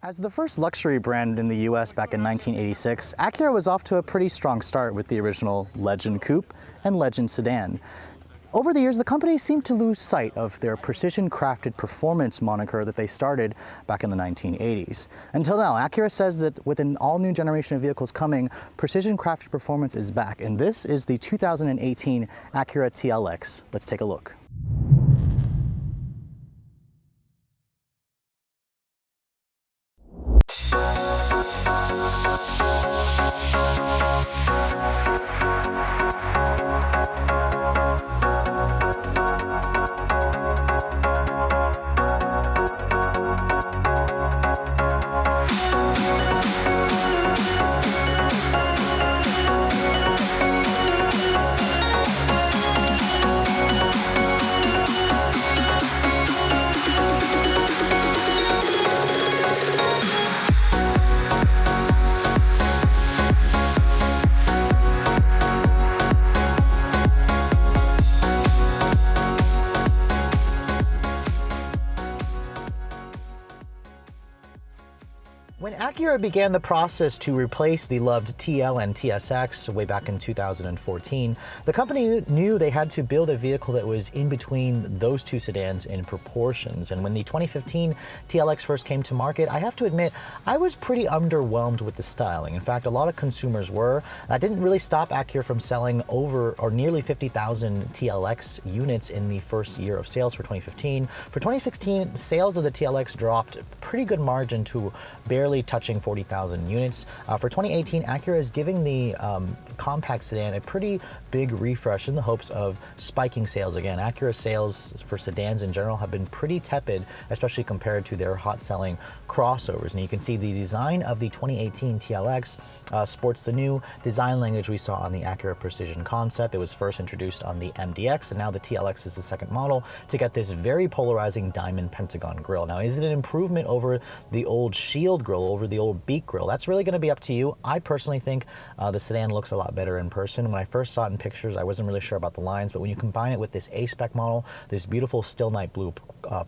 As the first luxury brand in the US back in 1986, Acura was off to a pretty strong start with the original Legend Coupe and Legend Sedan. Over the years, the company seemed to lose sight of their precision-crafted performance moniker that they started back in the 1980s. Until now, Acura says that with an all-new generation of vehicles coming, precision-crafted performance is back, and this is the 2018 Acura TLX. Let's take a look. When Acura began the process to replace the loved TL and TSX way back in 2014, the company knew they had to build a vehicle that was in between those two sedans in proportions. And when the 2015 TLX first came to market, I have to admit, I was pretty underwhelmed with the styling. In fact, a lot of consumers were. That didn't really stop Acura from selling over or nearly 50,000 TLX units in the first year of sales for 2015. For 2016, sales of the TLX dropped a pretty good margin to barely touching 40,000 units. For 2018, Acura is giving the compact sedan a pretty big refresh in the hopes of spiking sales again. Acura sales for sedans in general have been pretty tepid, especially compared to their hot-selling crossovers. And you can see the design of the 2018 TLX sports the new design language we saw on the Acura Precision concept. It was first introduced on the MDX, and now the TLX is the second model to get this very polarizing diamond pentagon grille. Now, is it an improvement over the old shield grille, over the old beak grille? That's really going to be up to you. I personally think the sedan looks a lot better in person. When I first saw it in pictures, I wasn't really sure about the lines, but when you combine it with this A-Spec model, this beautiful still night blue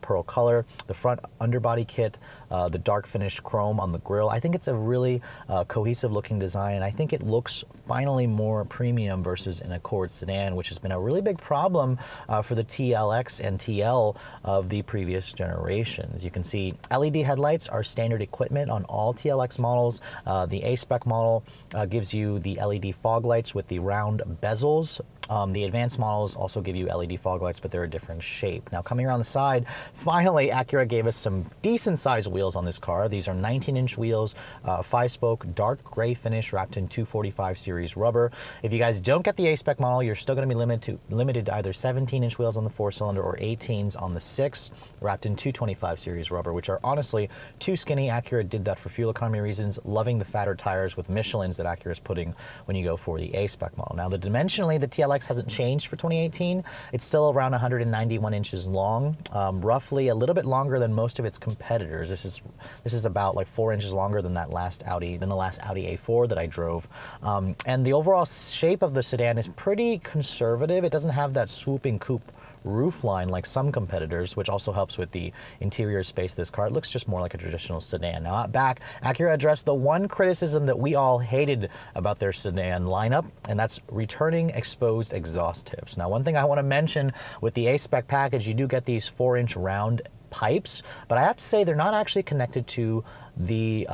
pearl color, the front underbody kit, the dark finish chrome on the grille, I think it's a really cohesive looking design, and I think it looks finally more premium versus an Accord sedan, which has been a really big problem for the TLX and TL of the previous generations. You can see LED headlights are standard equipment on all TLX models. The A-Spec model gives you the LED fog lights with the round bezels. The advanced models also give you LED fog lights, but they're a different shape. Now, coming around the side, finally, Acura gave us some decent sized wheels on this car. These are 19-inch wheels, 5-spoke, dark gray finish wrapped in 245 series rubber. If you guys don't get the A-Spec model, you're still going to be limited to either 17-inch wheels on the 4-cylinder or 18s on the 6, wrapped in 225 series rubber, which are honestly too skinny. Acura did that for fuel economy reasons, loving the fatter tires with Michelins that Acura is putting when you go for the A-Spec model. Now, dimensionally, the TLX hasn't changed for 2018. It's still around 191 inches long, roughly a little bit longer than most of its competitors. This is about like 4 inches longer than the last Audi A4 that I drove. And the overall shape of the sedan is pretty conservative. It doesn't have that swooping coupe roofline like some competitors, which also helps with the interior space of this car. It looks just more like a traditional sedan. Now, out back, Acura addressed the one criticism that we all hated about their sedan lineup, and that's returning exposed exhaust tips. Now, one thing I want to mention with the A-Spec package, you do get these 4-inch round pipes, but I have to say they're not actually connected to the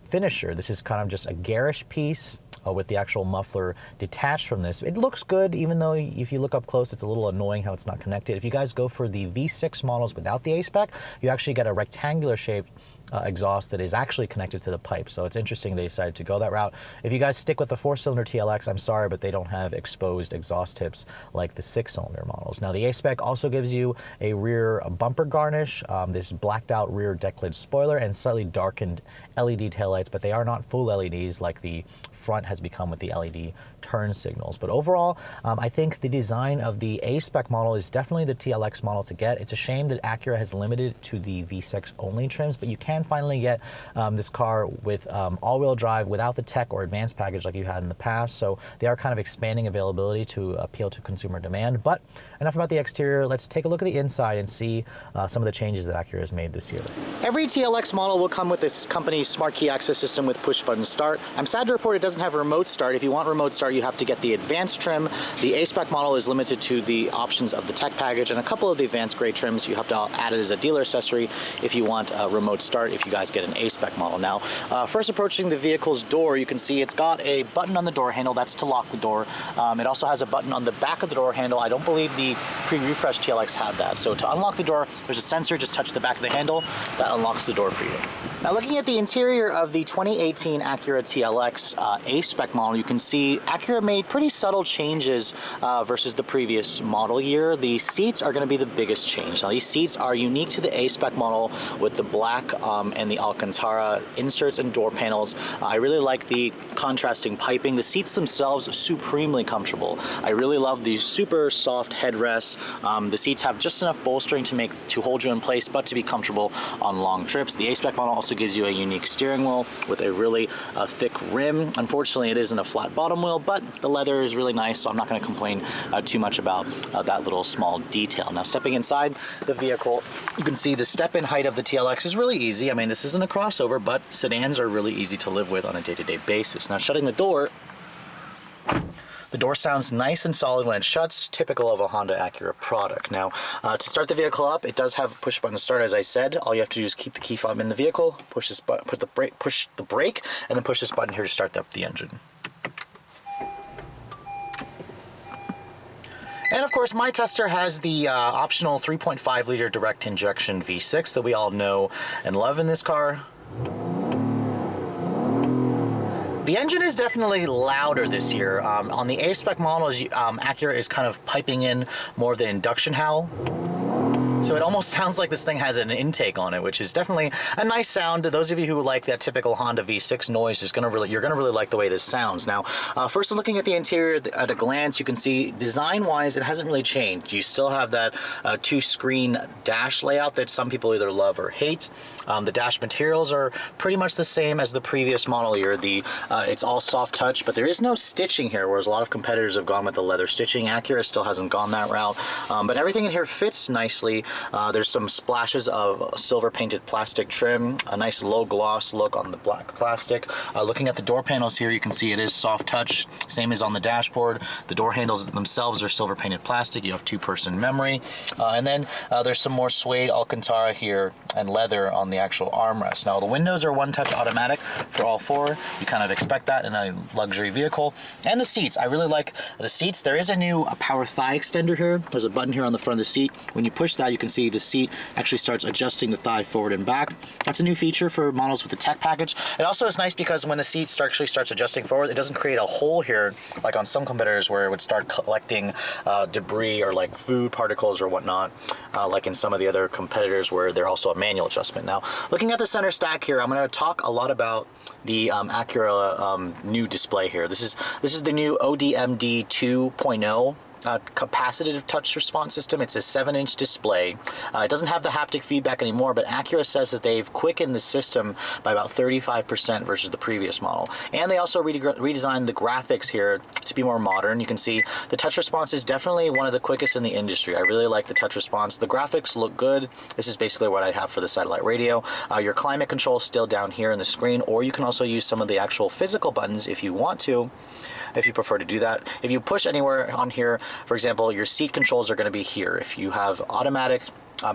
finisher. This is kind of just a garish piece with the actual muffler detached from this. It looks good, even though if you look up close, it's a little annoying how it's not connected. If you guys go for the V6 models without the A-Spec, you actually get a rectangular shaped exhaust that is actually connected to the pipe. So it's interesting they decided to go that route. If you guys stick with the 4-cylinder TLX, I'm sorry, but they don't have exposed exhaust tips like the 6-cylinder models. Now, the A-Spec also gives you a rear bumper garnish, this blacked out rear deck lid spoiler, and slightly darkened LED taillights, but they are not full LEDs like the front has become with the LED turn signals. But overall, I think the design of the A-Spec model is definitely the TLX model to get. It's a shame that Acura has limited it to the V6 only trims, but you can finally get this car with all-wheel drive without the tech or advanced package like you had in the past. So they are kind of expanding availability to appeal to consumer demand. But enough about the exterior. Let's take a look at the inside and see some of the changes that Acura has made this year. Every TLX model will come with this company's smart key access system with push-button start. I'm sad to report it doesn't have a remote start. If you want remote start, you have to get the advanced trim. The A-Spec model is limited to the options of the tech package, and a couple of the advanced grade trims you have to add it as a dealer accessory if you want a remote start if you guys get an A-Spec model. Now, first approaching the vehicle's door, you can see it's got a button on the door handle. That's to lock the door. It also has a button on the back of the door handle. I don't believe the pre-refresh TLX had that. So to unlock the door, there's a sensor. Just touch the back of the handle. That unlocks the door for you. Now, looking at the interior of the 2018 Acura TLX A-Spec model, you can see Acura made pretty subtle changes versus the previous model year. The seats are going to be the biggest change. Now, these seats are unique to the A-Spec model with the black and the Alcantara inserts and door panels. I really like the contrasting piping. The seats themselves are supremely comfortable. I really love these super soft headrests. The seats have just enough bolstering to hold you in place, but to be comfortable on long trips. The A-Spec model also gives you a unique steering wheel with a really thick rim. Unfortunately, it isn't a flat bottom wheel, but the leather is really nice, so I'm not going to complain too much about that little small detail. Now, stepping inside the vehicle, you can see the step-in height of the TLX is really easy. I mean, this isn't a crossover, but sedans are really easy to live with on a day-to-day basis. Now, shutting the door sounds nice and solid when it shuts, typical of a Honda Acura product. Now, to start the vehicle up, it does have a push button to start, as I said. All you have to do is keep the key fob in the vehicle, push this button, push the brake, and then push this button here to start up the engine. And of course, my tester has the optional 3.5 liter direct injection V6 that we all know and love in this car. The engine is definitely louder this year. On the A-Spec models, Acura is kind of piping in more of the induction howl. So it almost sounds like this thing has an intake on it, which is definitely a nice sound. To those of you who like that typical Honda V6 noise, you're gonna really like the way this sounds. Now, first looking at the interior at a glance, you can see design-wise, it hasn't really changed. You still have that two-screen dash layout that some people either love or hate. The dash materials are pretty much the same as the previous model year. It's all soft touch, but there is no stitching here, whereas a lot of competitors have gone with the leather stitching. Acura still hasn't gone that route, but everything in here fits nicely. There's some splashes of silver painted plastic trim, a nice low gloss look on the black plastic. Looking at the door panels here, you can see it is soft touch, same as on the dashboard. The door handles themselves are silver painted plastic. You have two-person memory. And then there's some more suede Alcantara here and leather on the actual armrest. Now, the windows are one-touch automatic for all four. You kind of expect that in a luxury vehicle. And the seats, I really like the seats. There is a new power thigh extender here. There's a button here on the front of the seat. When you push that, you can see the seat actually starts adjusting the thigh forward and back. That's a new feature for models with the tech package. It also is nice because when the seat actually starts adjusting forward, it doesn't create a hole here like on some competitors where it would start collecting debris or like food particles or whatnot, like in some of the other competitors where they're also a manual adjustment. Now, looking at the center stack here, I'm going to talk a lot about the Acura new display here. This is the new ODMD 2.0. Capacitive touch response system. It's a 7-inch display. It doesn't have the haptic feedback anymore, but Acura says that they've quickened the system by about 35% versus the previous model. And they also redesigned the graphics here to be more modern. You can see the touch response is definitely one of the quickest in the industry. I really like the touch response. The graphics look good. This is basically what I'd have for the satellite radio. Your climate control is still down here in the screen, or you can also use some of the actual physical buttons if you want to, if you prefer to do that. If you push anywhere on here, for example, your seat controls are going to be here. If you have automatic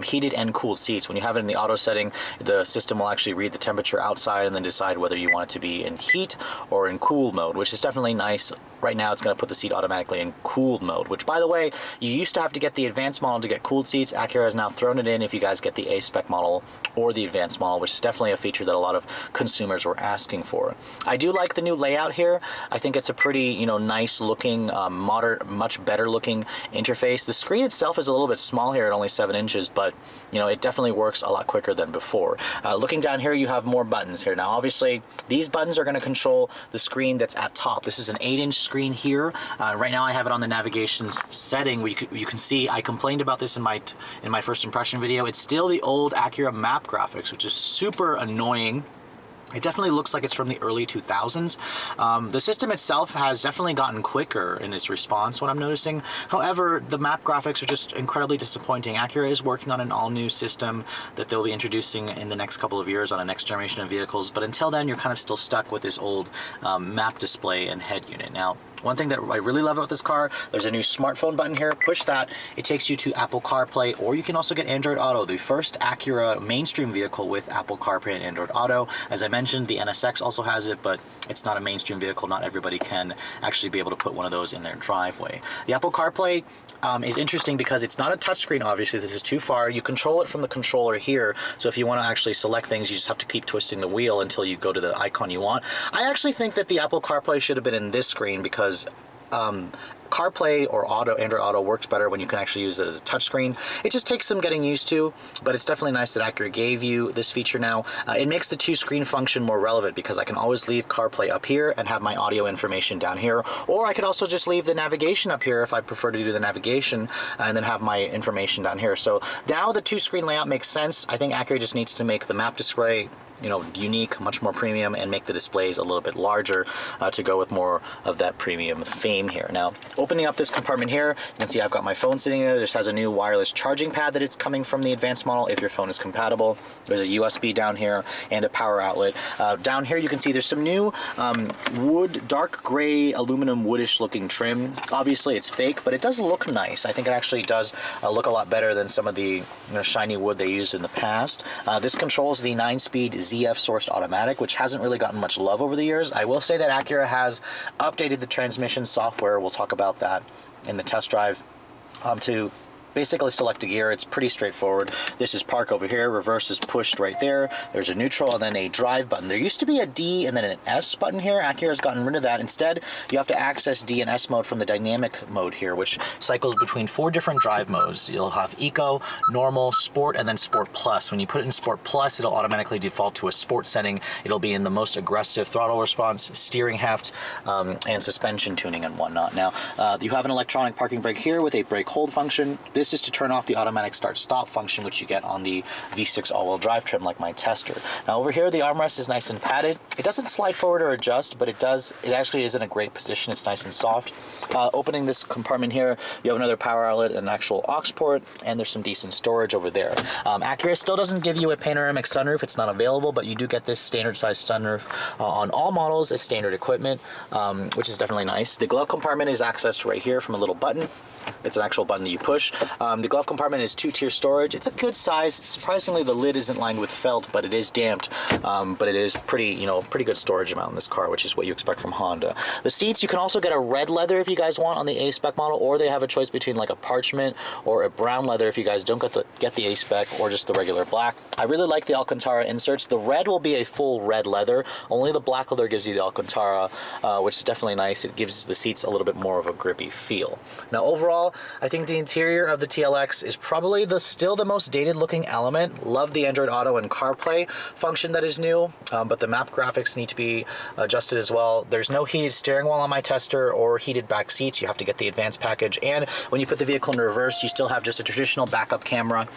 heated and cooled seats, when you have it in the auto setting, the system will actually read the temperature outside and then decide whether you want it to be in heat or in cool mode, which is definitely nice. Right now, it's going to put the seat automatically in cooled mode, which, by the way, you used to have to get the advanced model to get cooled seats. Acura has now thrown it in if you guys get the A-Spec model or the advanced model, which is definitely a feature that a lot of consumers were asking for. I do like the new layout here. I think it's a pretty, nice looking, modern, much better looking interface. The screen itself is a little bit small here at only 7 inches, but, it definitely works a lot quicker than before. Looking down here, you have more buttons here. Now, obviously, these buttons are going to control the screen that's at top. This is an 8-inch screen. screen here. Right now I have it on the navigation setting where you can see I complained about this in my first impression video. It's still the old Acura map graphics, which is super annoying. It definitely looks like it's from the early 2000s. The system itself has definitely gotten quicker in its response, what I'm noticing. However, the map graphics are just incredibly disappointing. Acura is working on an all-new system that they'll be introducing in the next couple of years on a next generation of vehicles, but until then, you're kind of still stuck with this old map display and head unit. Now, one thing that I really love about this car, there's a new smartphone button here. Push that, it takes you to Apple CarPlay, or you can also get Android Auto, the first Acura mainstream vehicle with Apple CarPlay and Android Auto. As I mentioned, the NSX also has it, but it's not a mainstream vehicle. Not everybody can actually be able to put one of those in their driveway. The Apple CarPlay is interesting because it's not a touchscreen, obviously. This is too far. You control it from the controller here, so if you want to actually select things, you just have to keep twisting the wheel until you go to the icon you want. I actually think that the Apple CarPlay should have been in this screen because CarPlay or Android Auto works better when you can actually use it as a touchscreen. It just takes some getting used to, but it's definitely nice that Acura gave you this feature now. It makes the two-screen function more relevant because I can always leave CarPlay up here and have my audio information down here, or I could also just leave the navigation up here if I prefer to do the navigation and then have my information down here. So now the two-screen layout makes sense. I think Acura just needs to make the map display, you know, unique, much more premium, and make the displays a little bit larger to go with more of that premium theme here. Now, opening up this compartment here, you can see I've got my phone sitting there. This has a new wireless charging pad that it's coming from the advanced model if your phone is compatible. There's a USB down here and a power outlet. Down here you can see there's some new wood, dark gray aluminum woodish looking trim. Obviously it's fake, but it does look nice. I think it actually does look a lot better than some of the shiny wood they used in the past. This controls the 9-speed ZF sourced automatic, which hasn't really gotten much love over the years. I will say that Acura has updated the transmission software. We'll talk about that in the test drive to basically select a gear. It's pretty straightforward. This is park over here, reverse is pushed right there. There's a neutral and then a drive button. There used to be a D and then an S button here. Acura's gotten rid of that. Instead, you have to access D and S mode from the dynamic mode here, which cycles between 4 different drive modes. You'll have Eco, Normal, Sport, and then Sport Plus. When you put it in Sport Plus, it'll automatically default to a sport setting. It'll be in the most aggressive throttle response, steering heft, and suspension tuning and whatnot. Now, you have an electronic parking brake here with a brake hold function. This is to turn off the automatic start-stop function, which you get on the V6 all-wheel drive trim like my Tester. Now over here, the armrest is nice and padded. It doesn't slide forward or adjust, but it actually is in a great position. It's nice and soft. Opening this compartment here, you have another power outlet, an actual aux port, and there's some decent storage over there. Acura still doesn't give you a panoramic sunroof. It's not available, but you do get this standard size sunroof on all models as standard equipment, which is definitely nice. The glove compartment is accessed right here from a little button. It's an actual button that you push. The glove compartment is 2-tier storage. It's a good size. Surprisingly, the lid isn't lined with felt, but it is damped. But it is pretty good storage amount in this car, which is what you expect from Honda. The seats, you can also get a red leather if you guys want on the A-Spec model, or they have a choice between like a parchment or a brown leather if you guys don't get the A-Spec or just the regular black. I really like the Alcantara inserts. The red will be a full red leather. Only the black leather gives you the Alcantara, which is definitely nice. It gives the seats a little bit more of a grippy feel. Now overall, I think the interior of the TLX is probably still the most dated looking element. Love the Android Auto and CarPlay function that is new, but the map graphics need to be adjusted as well. There's no heated steering wheel on my Tester or heated back seats. You have to get the advanced package, and when you put the vehicle in reverse, you still have just a traditional backup camera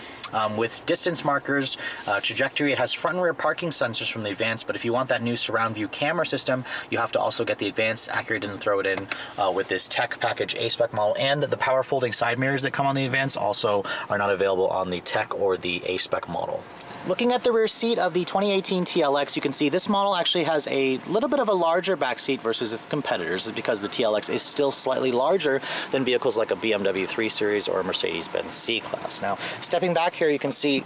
with distance markers, trajectory. It has front and rear parking sensors from the advanced, but if you want that new surround view camera system, you have to also get the advanced. Acura didn't throw it in with this tech package A-Spec model, and the power folding side mirrors that come on the advanced also are not available on the tech or the A-Spec model. Looking at the rear seat of the 2018 TLX, you can see this model actually has a little bit of a larger back seat versus its competitors. It's because the TLX is still slightly larger than vehicles like a BMW 3 Series or a Mercedes-Benz C-Class. Now, stepping back here, you can see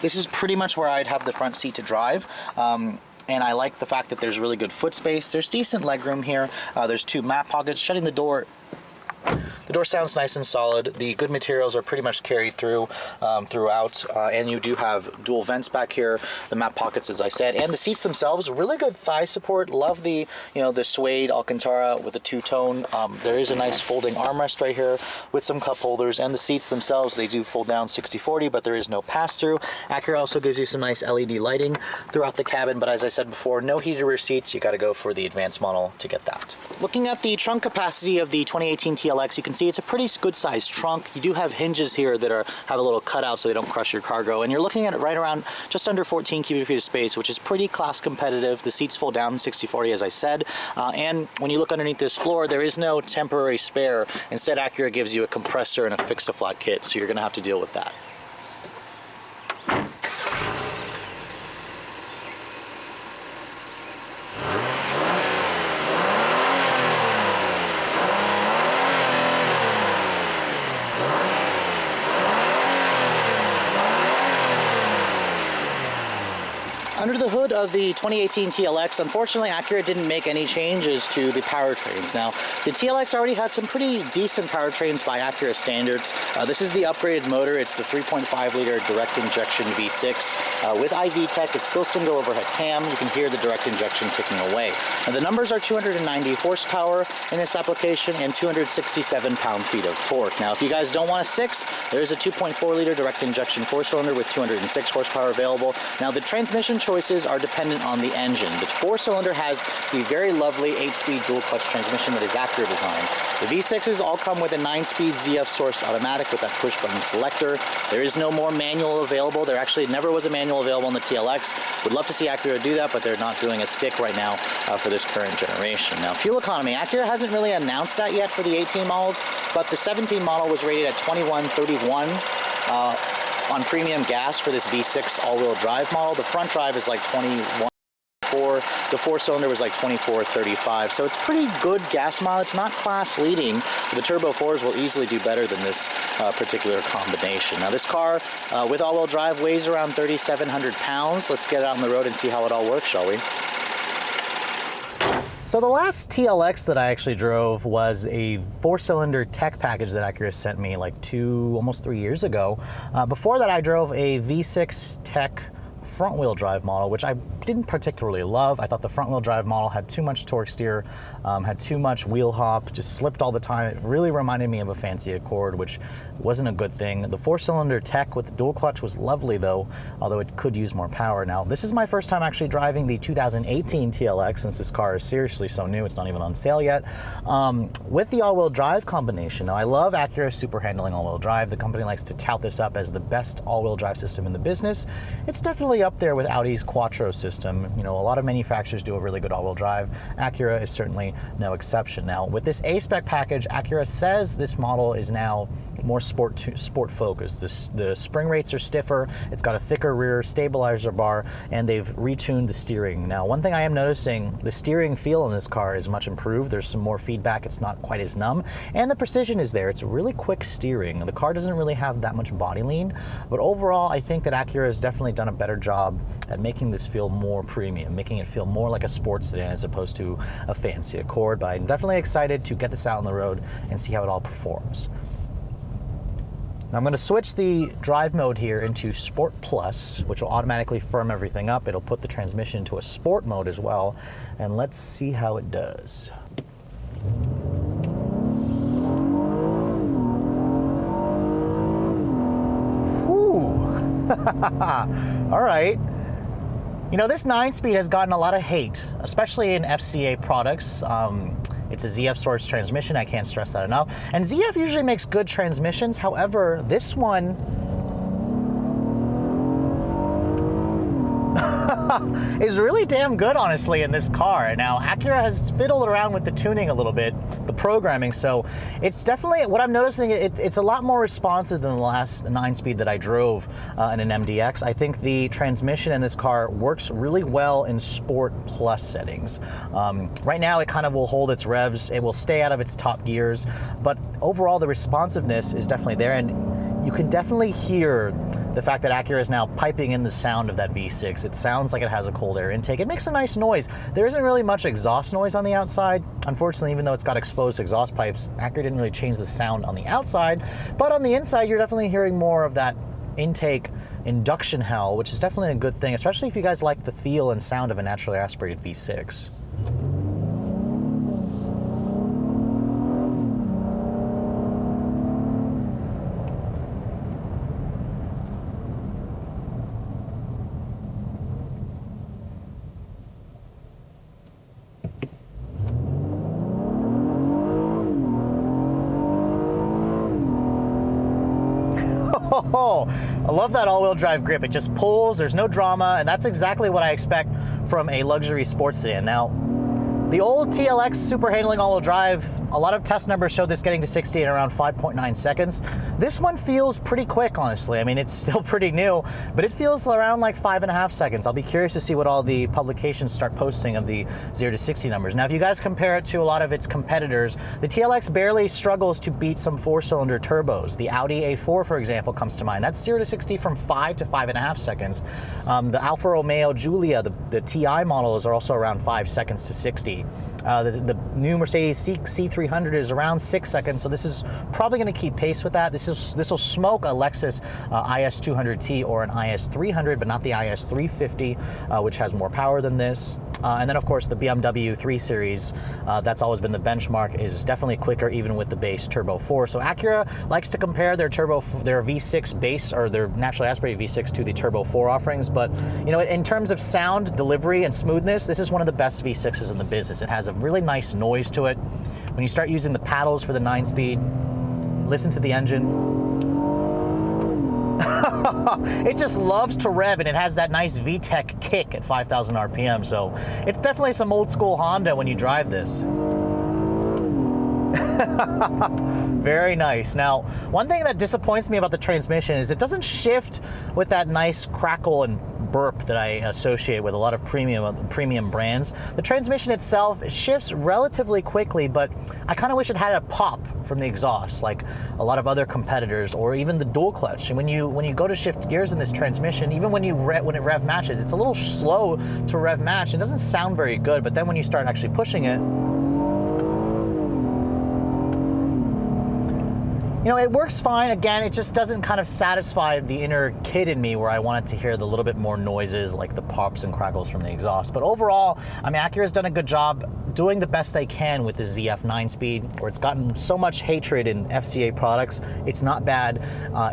this is pretty much where I'd have the front seat to drive. And I like the fact that there's really good foot space. There's decent legroom here. There's 2 map pockets. Shutting the door The door sounds nice and solid. The good materials are pretty much carried through throughout, and you do have dual vents back here, the map pockets, as I said, and the seats themselves, really good thigh support. Love the, the suede Alcantara with the two-tone. There is a nice folding armrest right here with some cup holders, and the seats themselves, they do fold down 60/40, but there is no pass-through. Acura also gives you some nice LED lighting throughout the cabin, but as I said before, no heated rear seats. You got to go for the advanced model to get that. Looking at the trunk capacity of the 2018 TLX, you can see it's a pretty good sized trunk. You do have hinges here that have a little cutout so they don't crush your cargo, and you're looking at it right around just under 14 cubic feet of space, which is pretty class competitive. The seats fold down 60/40, as I said, and when you look underneath this floor, there is no temporary spare. Instead, Acura gives you a compressor and a fix-a-flat kit, so you're going to have to deal with that. Under the hood of the 2018 TLX, unfortunately, Acura didn't make any changes to the powertrains. Now, the TLX already had some pretty decent powertrains by Acura standards. This is the upgraded motor. It's the 3.5-liter direct injection V6. With iVTEC, it's still single overhead cam. You can hear the direct injection ticking away. Now, the numbers are 290 horsepower in this application and 267 pound-feet of torque. Now, if you guys don't want a 6, there's a 2.4-liter direct injection 4-cylinder with 206 horsepower available. Now, the transmission choices are dependent on the engine. The 4-cylinder has the very lovely 8-speed dual-clutch transmission that is Acura designed. The V6s all come with a 9-speed ZF-sourced automatic with that push-button selector. There is no more manual available. There actually never was a manual available on the TLX. Would love to see Acura do that, but they're not doing a stick right now for this current generation. Now, fuel economy, Acura hasn't really announced that yet for the 18 models, but the 17 model was rated at 2131. On premium gas for this V6 all-wheel drive model. The front drive is like 21.4. The 4-cylinder was like 24.35. So it's pretty good gas mileage. It's not class leading. The Turbo 4s will easily do better than this particular combination. Now, this car with all-wheel drive weighs around 3,700 pounds. Let's get it out on the road and see how it all works, shall we? So the last TLX that I actually drove was a 4-cylinder tech package that Acura sent me like almost 3 years ago. Before that, I drove a V6 tech front-wheel drive model, which I didn't particularly love. I thought the front-wheel drive model had too much torque steer, had too much wheel hop, just slipped all the time. It really reminded me of a fancy Accord, which wasn't a good thing. The 4-cylinder tech with the dual clutch was lovely though, although it could use more power. Now, this is my first time actually driving the 2018 TLX, since this car is seriously so new, it's not even on sale yet, with the all-wheel drive combination. Now, I love Acura's super handling all-wheel drive. The company likes to tout this up as the best all-wheel drive system in the business. It's definitely up there with Audi's Quattro system. A lot of manufacturers do a really good all-wheel drive. Acura is certainly no exception. Now, with this A-Spec package, Acura says this model is now more sport focused. The spring rates are stiffer, it's got a thicker rear stabilizer bar, and they've retuned the steering. Now, one thing I am noticing, the steering feel in this car is much improved. There's some more feedback, it's not quite as numb, and the precision is there. It's really quick steering. The car doesn't really have that much body lean, but overall, I think that Acura has definitely done a better job at making this feel more premium, making it feel more like a sports sedan as opposed to a fancy Accord. But I'm definitely excited to get this out on the road and see how it all performs. Now, I'm going to switch the drive mode here into Sport Plus, which will automatically firm everything up. It'll put the transmission into a sport mode as well, and let's see how it does. All right. This 9-speed has gotten a lot of hate, especially in FCA products. It's a ZF source transmission, I can't stress that enough. And ZF usually makes good transmissions. However, this one is really damn good, honestly, in this car. Now, Acura has fiddled around with the tuning a little bit, the programming, so it's definitely, what I'm noticing, it's a lot more responsive than the last 9-speed that I drove in an MDX. I think the transmission in this car works really well in Sport Plus settings. Right now, it kind of will hold its revs, it will stay out of its top gears, but overall, the responsiveness is definitely there, and you can definitely hear the fact that Acura is now piping in the sound of that V6. It sounds like it has a cold air intake. It makes a nice noise. There isn't really much exhaust noise on the outside. Unfortunately, even though it's got exposed exhaust pipes, Acura didn't really change the sound on the outside. But on the inside, you're definitely hearing more of that intake induction hell, which is definitely a good thing, especially if you guys like the feel and sound of a naturally aspirated V6. Oh, I love that all-wheel drive grip. It just pulls, there's no drama, and that's exactly what I expect from a luxury sports sedan. Now, the old TLX super handling all-wheel drive, a lot of test numbers show this getting to 60 in around 5.9 seconds. This one feels pretty quick, honestly. I mean, it's still pretty new, but it feels around like 5.5 seconds. I'll be curious to see what all the publications start posting of the 0 to 60 numbers. Now, if you guys compare it to a lot of its competitors, the TLX barely struggles to beat some 4-cylinder turbos. The Audi A4, for example, comes to mind. That's 0 to 60 from 5 to 5.5 seconds. The Alfa Romeo Giulia, the TI models, are also around 5 seconds to 60. The new Mercedes C300 is around 6 seconds, so this is probably going to keep pace with that. This will smoke a Lexus IS200T or an IS300, but not the IS350, which has more power than this. And then, of course, the BMW 3 Series, that's always been the benchmark, is definitely quicker even with the base Turbo 4. So Acura likes to compare their V6 base, or their naturally aspirated V6, to the Turbo 4 offerings. But, you know, in terms of sound, delivery, and smoothness, this is one of the best V6s in the business. It has a really nice noise to it. When you start using the paddles for the 9-speed, listen to the engine. It just loves to rev, and it has that nice VTEC kick at 5,000 RPM, so it's definitely some old school Honda when you drive this. Very nice. Now, one thing that disappoints me about the transmission is it doesn't shift with that nice crackle and burp that I associate with a lot of premium brands. The transmission itself shifts relatively quickly, but I kind of wish it had a pop from the exhaust, like a lot of other competitors, or even the dual clutch. And when you go to shift gears in this transmission, even when it rev matches, it's a little slow to rev match. It doesn't sound very good, but then when you start actually pushing it, you know, it works fine. Again, it just doesn't kind of satisfy the inner kid in me where I wanted to hear the little bit more noises like the pops and crackles from the exhaust. But overall, I mean, Acura's done a good job doing the best they can with the ZF 9-speed, where it's gotten so much hatred in FCA products. It's not bad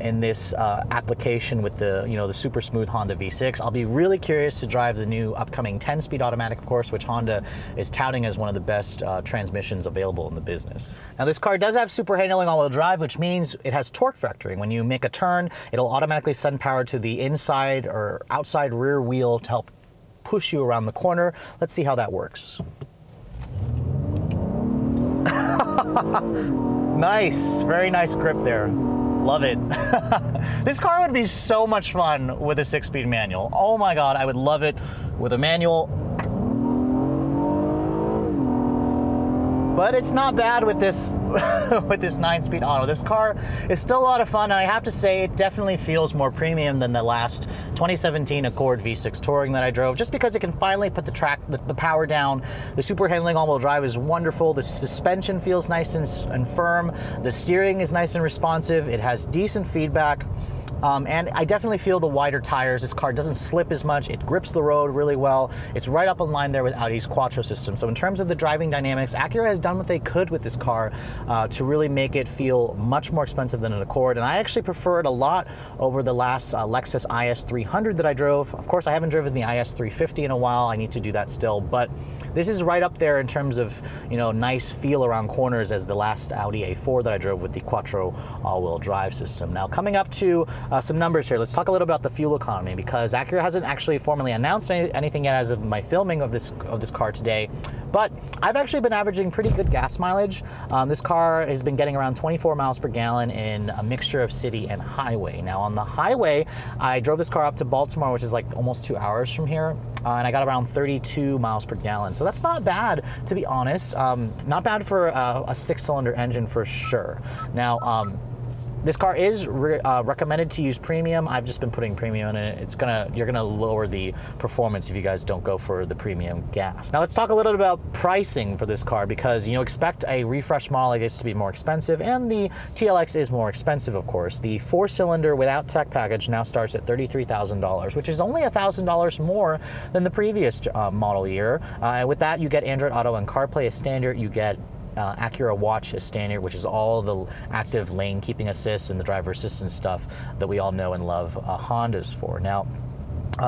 in this application with the, you know, the super smooth Honda V6. I'll be really curious to drive the new upcoming 10-speed automatic, of course, which Honda is touting as one of the best transmissions available in the business. Now, this car does have super handling all-wheel drive, which means it has torque vectoring. When you make a turn, it'll automatically send power to the inside or outside rear wheel to help push you around the corner. Let's see how that works. Nice, very nice grip there. Love it. This car would be so much fun with a 6-speed manual. Oh my God, I would love it with a manual. But it's not bad with this with this 9-speed auto. This car is still a lot of fun, and I have to say it definitely feels more premium than the last 2017 Accord V6 Touring that I drove, just because it can finally put the power down. The super handling all-wheel drive is wonderful. The suspension feels nice and firm. The steering is nice and responsive. It has decent feedback. And I definitely feel the wider tires. This car doesn't slip as much. It grips the road really well. It's right up in line there with Audi's Quattro system. So in terms of the driving dynamics, Acura has done what they could with this car to really make it feel much more expensive than an Accord. And I actually prefer it a lot over the last Lexus IS300 that I drove. Of course, I haven't driven the IS350 in a while. I need to do that still. But this is right up there in terms of, you know, nice feel around corners as the last Audi A4 that I drove with the Quattro all-wheel drive system. Now, coming up to some numbers here. Let's talk a little about the fuel economy, because Acura hasn't actually formally announced anything yet as of my filming of this car today. But I've actually been averaging pretty good gas mileage. This car has been getting around 24 miles per gallon in a mixture of city and highway. Now on the highway, I drove this car up to Baltimore, which is like almost 2 hours from here, and I got around 32 miles per gallon. So that's not bad, to be honest. Not bad for a 6-cylinder engine for sure. Now, This car is recommended to use premium. I've just been putting premium in it. You're gonna lower the performance if you guys don't go for the premium gas. Now let's talk a little bit about pricing for this car, because expect a refresh model like this to be more expensive, and the TLX is more expensive, of course. The 4-cylinder without tech package now starts at $33,000, which is only $1,000 more than the previous model year. And with that, you get Android Auto and CarPlay as standard. You get Acura Watch as standard, which is all the active lane keeping assist and the driver assistance stuff that we all know and love Hondas for. Now,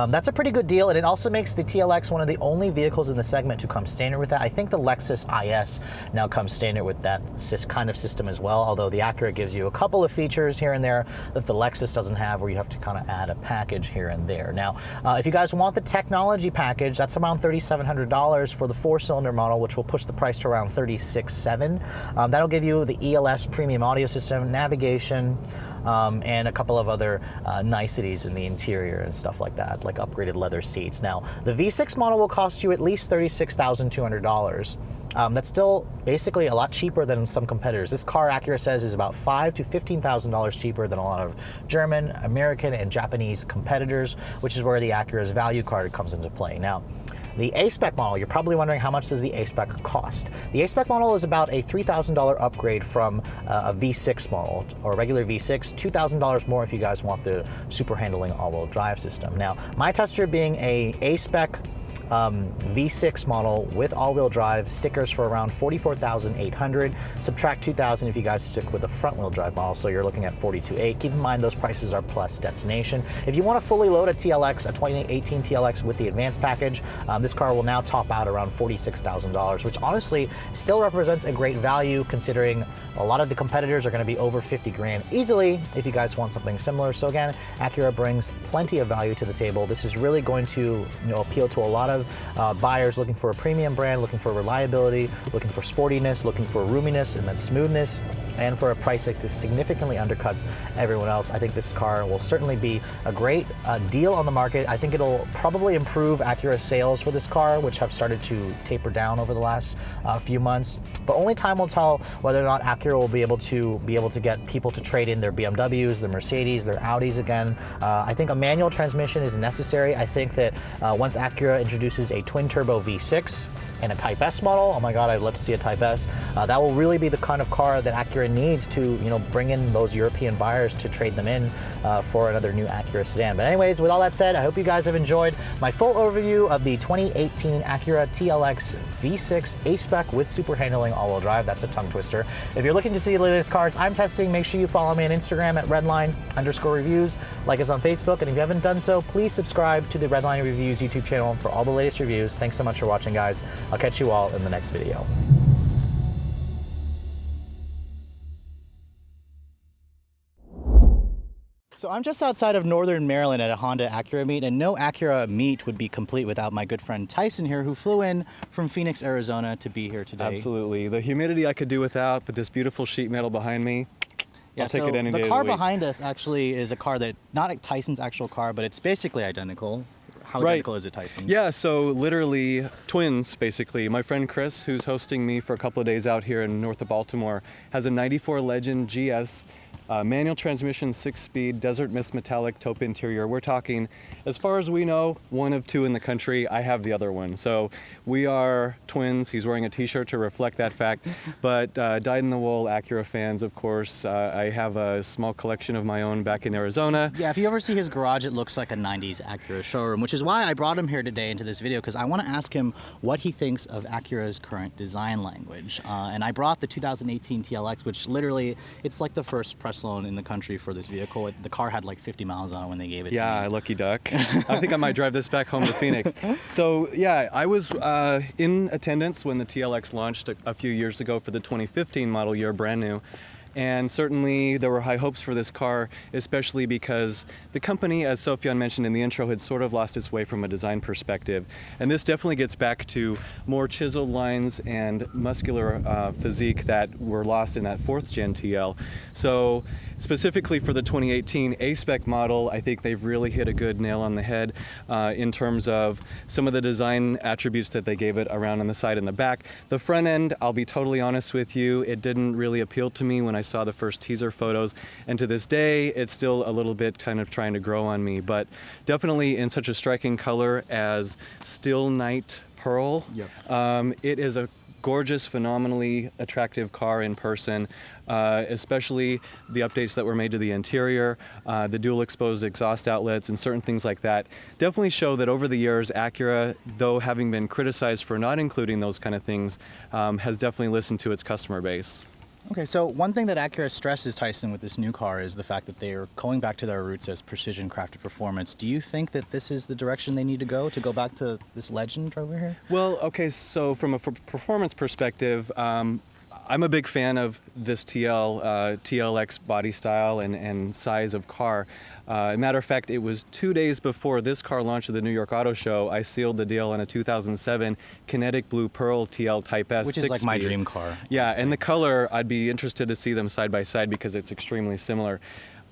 that's a pretty good deal, and it also makes the TLX one of the only vehicles in the segment to come standard with that. I think the Lexus IS now comes standard with that kind of system as well, although the Acura gives you a couple of features here and there that the Lexus doesn't have, where you have to kind of add a package here and there. Now, if you guys want the technology package, that's around $3,700 for the 4-cylinder model, which will push the price to around $36,700. That'll give you the ELS premium audio system, navigation, and a couple of other niceties in the interior and stuff like that, like upgraded leather seats. Now, the V6 model will cost you at least $36,200. That's still basically a lot cheaper than some competitors. This car, Acura says, is about $5,000 to $15,000 cheaper than a lot of German, American, and Japanese competitors, which is where the Acura's value card comes into play. Now, the A-Spec model, you're probably wondering, how much does the A-Spec cost? The A-Spec model is about a $3,000 upgrade from a V6 model, or a regular V6, $2,000 more if you guys want the super handling all-wheel drive system. Now, my tester being a A-Spec V6 model with all-wheel drive, stickers for around $44,800. Subtract $2,000 if you guys stick with the front-wheel drive model, so you're looking at $42,800. Keep in mind those prices are plus destination. If you want to fully load a TLX, a 2018 TLX with the advanced package, this car will now top out around $46,000, which honestly still represents a great value, considering a lot of the competitors are going to be over 50 grand easily if you guys want something similar. So again, Acura brings plenty of value to the table. This is really going to appeal to a lot of buyers looking for a premium brand, looking for reliability, looking for sportiness, looking for roominess and then smoothness, and for a price that significantly undercuts everyone else. I think this car will certainly be a great deal on the market. I think it'll probably improve Acura's sales for this car, which have started to taper down over the last few months. But only time will tell whether or not Acura will be able to get people to trade in their BMWs, their Mercedes, their Audis again. I think a manual transmission is necessary. I think that once Acura introduces a twin-turbo V6 and a Type S model, oh my God, I'd love to see a Type S. That will really be the kind of car that Acura needs to, bring in those European buyers to trade them in for another new Acura sedan. But anyways, with all that said, I hope you guys have enjoyed my full overview of the 2018 Acura TLX V6 A-Spec with super handling all-wheel drive. That's a tongue twister. If you're looking to see the latest cars I'm testing, make sure you follow me on Instagram at Redline_reviews, like us on Facebook, and if you haven't done so, please subscribe to the Redline Reviews YouTube channel for all the latest reviews. Thanks so much for watching, guys. I'll catch you all in the next video. So I'm just outside of Northern Maryland at a Honda Acura meet, and no Acura meet would be complete without my good friend Tyson here, who flew in from Phoenix, Arizona to be here today. Absolutely. The humidity I could do without, but this beautiful sheet metal behind me, yeah, I'll take it any day of the week. The car behind us actually is a car that, not Tyson's actual car, but it's basically identical. How identical is it, Tyson? Yeah, so literally twins, basically. My friend Chris, who's hosting me for a couple of days out here in north of Baltimore, has a 94 Legend GS manual transmission, 6-speed, desert mist metallic taupe interior. We're talking, as far as we know, one of two in the country. I have the other one. So we are twins. He's wearing a t-shirt to reflect that fact. But dyed-in-the-wool Acura fans, of course. I have a small collection of my own back in Arizona. Yeah, if you ever see his garage, it looks like a 90s Acura showroom, which is why I brought him here today into this video, because I want to ask him what he thinks of Acura's current design language. And I brought the 2018 TLX, which literally, it's like the first press loan in the country for this vehicle. The car had like 50 miles on it when they gave it to me. Yeah, lucky duck. I think I might drive this back home to Phoenix. So yeah, I was in attendance when the TLX launched a few years ago for the 2015 model year, brand new. And certainly there were high hopes for this car, especially because the company, as Sofyan mentioned in the intro, had sort of lost its way from a design perspective. And this definitely gets back to more chiseled lines and muscular physique that were lost in that 4th gen TL. So specifically for the 2018 A-Spec model, I think they've really hit a good nail on the head in terms of some of the design attributes that they gave it around on the side and the back. The front end, I'll be totally honest with you, it didn't really appeal to me when I I saw the first teaser photos. And to this day, it's still a little bit kind of trying to grow on me, but definitely in such a striking color as Still Night Pearl. Yep. It is a gorgeous, phenomenally attractive car in person, especially the updates that were made to the interior, the dual exposed exhaust outlets and certain things like that definitely show that over the years, Acura, though having been criticized for not including those kind of things, has definitely listened to its customer base. Okay, so one thing that Acura stresses, Tyson, with this new car is the fact that they are going back to their roots as precision crafted performance. Do you think that this is the direction they need to go back to this legend over here? Well, okay, so from a performance perspective, I'm a big fan of this TLX body style and size of car. Matter of fact, it was 2 days before this car launched at the New York Auto Show, I sealed the deal on a 2007 Kinetic Blue Pearl TL Type S. Which is like my dream car. Yeah, honestly. and the color, I'd be interested to see them side by side because it's extremely similar.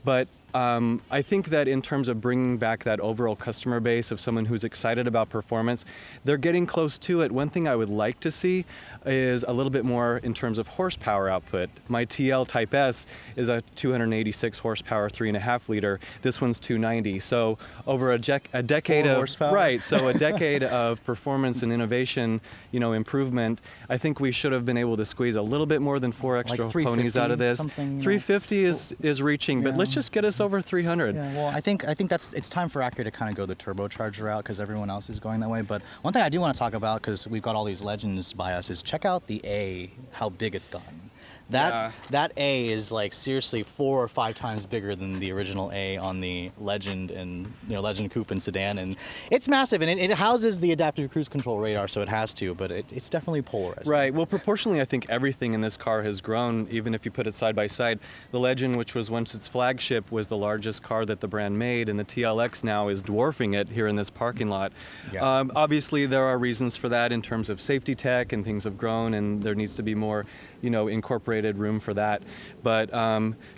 But I think that in terms of bringing back that overall customer base of someone who's excited about performance, they're getting close to it. One thing I would like to see is a little bit more in terms of horsepower output. My TL Type S is a 286 horsepower, 3.5 liter. This one's 290. So over a decade More of horsepower? right, so a decade of performance and innovation, improvement. I think we should have been able to squeeze a little bit more than 4 extra Like ponies out of 350 this. something, 350 is reaching, but Yeah. let's just get us over 300. Yeah, well, I think it's time for Acura to kind of go the turbocharged route because everyone else is going that way. But one thing I do want to talk about, because we've got all these legends by us, is check out the A, how big it's gotten. That A is like seriously 4 or 5 times bigger than the original A on the Legend and Legend Coupe and Sedan, and it's massive, and it houses the adaptive cruise control radar, so it has to, but it's definitely polarized. Right. Well, proportionally, I think everything in this car has grown, even if you put it side by side. The Legend, which was once its flagship, was the largest car that the brand made, and the TLX now is dwarfing it here in this parking lot. Yeah. Obviously, there are reasons for that in terms of safety tech, and things have grown, and there needs to be more, incorporated room for that. But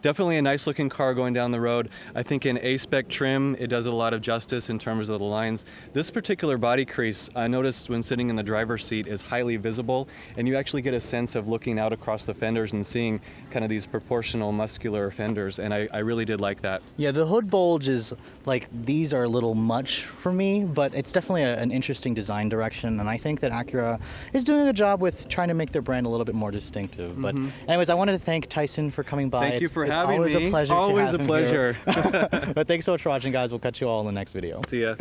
definitely a nice looking car going down the road. I think in A-Spec trim, it does a lot of justice in terms of the lines. This particular body crease, I noticed when sitting in the driver's seat, is highly visible, and you actually get a sense of looking out across the fenders and seeing kind of these proportional muscular fenders, and I really did like that. Yeah, the hood bulge is like, these are a little much for me, but it's definitely an interesting design direction, and I think that Acura is doing a job with trying to make their brand a little bit more distinctive. But anyways, I wanted to thank Tyson for coming by. Thank you for it's having always me. A pleasure. Always to a have him pleasure. here. But thanks so much for watching, guys. We'll catch you all in the next video. See ya.